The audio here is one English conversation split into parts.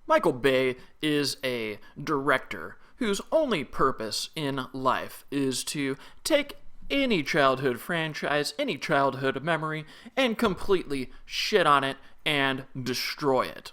Michael Bay is a director whose only purpose in life is to take any childhood franchise, any childhood memory, and completely shit on it and destroy it.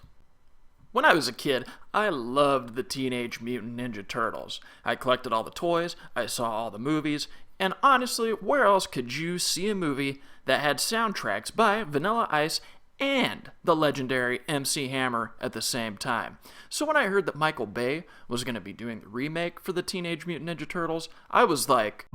When I was a kid, I loved the Teenage Mutant Ninja Turtles. I collected all the toys, I saw all the movies, and honestly, where else could you see a movie that had soundtracks by Vanilla Ice and the legendary MC Hammer at the same time? So when I heard that Michael Bay was going to be doing the remake for the Teenage Mutant Ninja Turtles, I was like,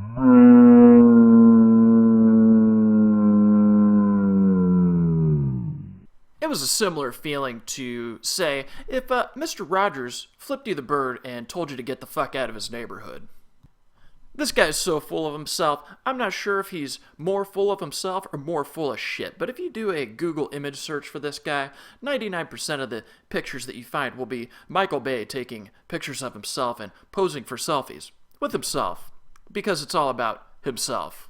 it was a similar feeling to, say, if Mr. Rogers flipped you the bird and told you to get the fuck out of his neighborhood. This guy's so full of himself, I'm not sure if he's more full of himself or more full of shit. But if you do a Google image search for this guy, 99% of the pictures that you find will be Michael Bay taking pictures of himself and posing for selfies with himself. Because it's all about himself.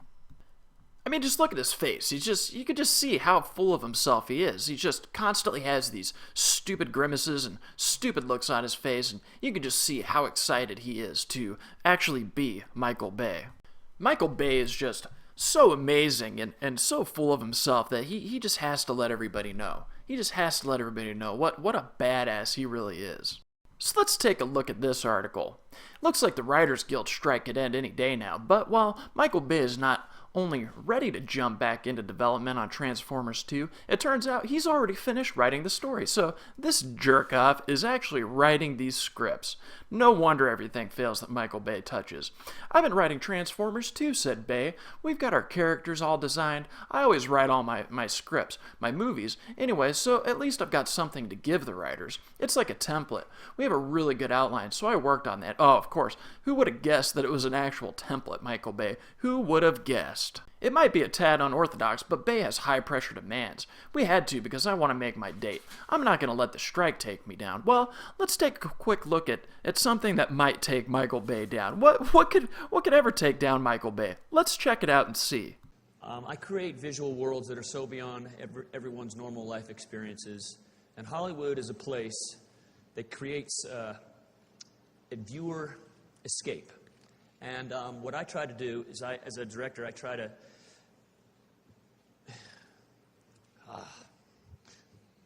I mean, just look at his face. You could just see how full of himself he is. He just constantly has these stupid grimaces and stupid looks on his face, and you can just see how excited he is to actually be Michael Bay. Michael Bay is just so amazing and so full of himself that he just has to let everybody know. He just has to let everybody know what a badass he really is. So let's take a look at this article. Looks like the Writers Guild strike could end any day now, but while Michael Bay is not only ready to jump back into development on Transformers 2, it turns out he's already finished writing the story. So this jerk-off is actually writing these scripts. No wonder everything fails that Michael Bay touches. I've been writing Transformers 2, said Bay. We've got our characters all designed. I always write all my scripts, my movies. Anyway, so at least I've got something to give the writers. It's like a template. We have a really good outline, so I worked on that. Oh, of course. Who would have guessed that it was an actual template, Michael Bay? Who would have guessed? It might be a tad unorthodox, but Bay has high-pressure demands. We had to because I want to make my date. I'm not going to let the strike take me down. Well, let's take a quick look at something that might take Michael Bay down. What could ever take down Michael Bay? Let's check it out and see. I create visual worlds that are so beyond everyone's normal life experiences, and Hollywood is a place that creates a viewer escape. And what I try to do is, as a director, I try to...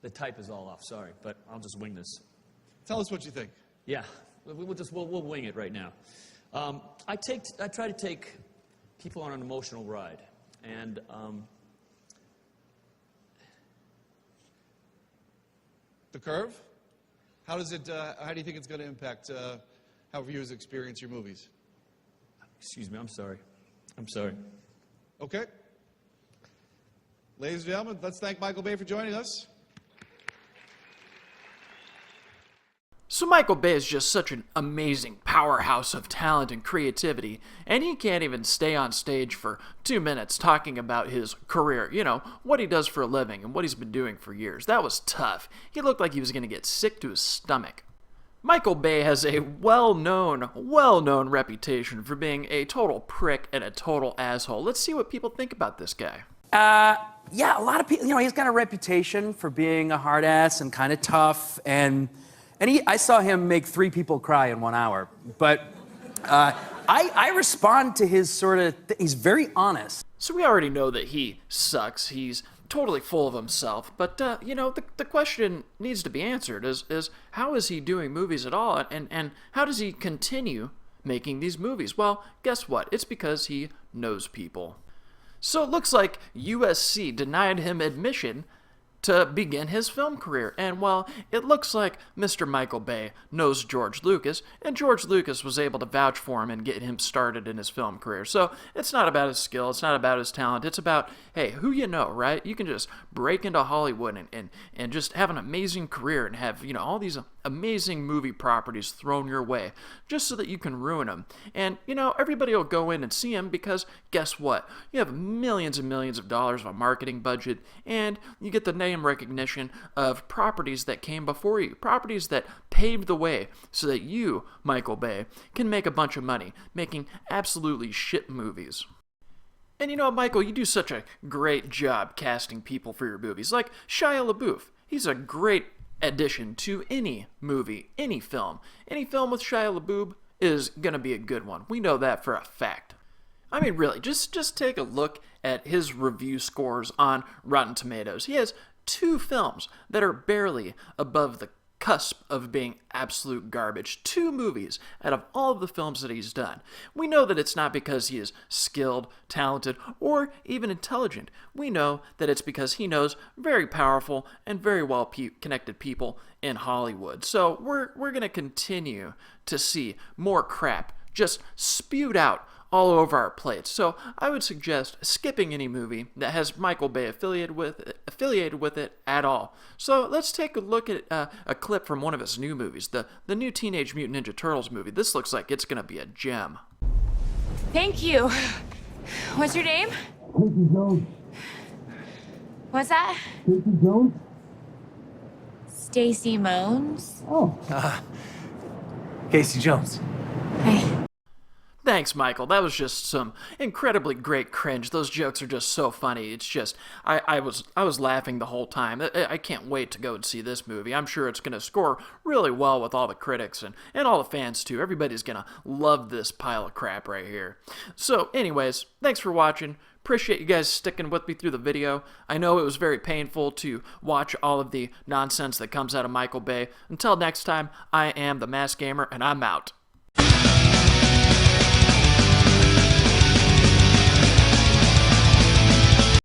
the type is all off, sorry, but I'll just wing this. Tell us what you think. Yeah, we'll wing it right now. I try to take people on an emotional ride, and The Curve? How do you think it's going to impact how viewers experience your movies? Excuse me, I'm sorry. I'm sorry. Okay. Ladies and gentlemen, let's thank Michael Bay for joining us. So Michael Bay is just such an amazing powerhouse of talent and creativity, and he can't even stay on stage for 2 minutes talking about his career, what he does for a living and what he's been doing for years. That was tough. He looked like he was going to get sick to his stomach. Michael Bay has a well-known reputation for being a total prick and a total asshole. Let's see what people think about this guy. Yeah, a lot of people, he's got a reputation for being a hard ass and kind of tough, and I saw him make 3 people cry in 1 hour. But I respond to his sort of, he's very honest. So we already know that he sucks. He's totally full of himself. But, the question needs to be answered is how is he doing movies at all? And how does he continue making these movies? Well, guess what? It's because he knows people. So it looks like USC denied him admission to begin his film career. And well, it looks like Mr. Michael Bay knows George Lucas, and George Lucas was able to vouch for him and get him started in his film career. So it's not about his skill, it's not about his talent, it's about, hey, who you know, right? You can just break into Hollywood and just have an amazing career and have, all these amazing movie properties thrown your way just so that you can ruin them. And, everybody will go in and see him because guess what? You have millions and millions of dollars of a marketing budget, and you get the name recognition of properties that came before you, properties that paved the way so that you, Michael Bay, can make a bunch of money making absolutely shit movies. And Michael, you do such a great job casting people for your movies, like Shia LaBeouf. He's a great addition to any movie, any film. Any film with Shia LaBeouf is gonna be a good one. We know that for a fact. I mean, really, just take a look at his review scores on Rotten Tomatoes. He has 2 films that are barely above the cusp of being absolute garbage. 2 movies out of all of the films that he's done. We know that it's not because he is skilled, talented, or even intelligent. We know that it's because he knows very powerful and very well connected people in Hollywood. So we're going to continue to see more crap just spewed out all over our plates. So I would suggest skipping any movie that has Michael Bay affiliated with it at all. So let's take a look at a clip from one of his new movies, the new Teenage Mutant Ninja Turtles movie. This looks like it's going to be a gem. Thank you. What's your name? Casey Jones. What's that? Casey Jones? Stacy Moans? Oh. Casey Jones. Hey. Thanks, Michael. That was just some incredibly great cringe. Those jokes are just so funny. It's just, I was laughing the whole time. I can't wait to go and see this movie. I'm sure it's going to score really well with all the critics and all the fans, too. Everybody's going to love this pile of crap right here. So, anyways, thanks for watching. Appreciate you guys sticking with me through the video. I know it was very painful to watch all of the nonsense that comes out of Michael Bay. Until next time, I am the Masked Gamer, and I'm out.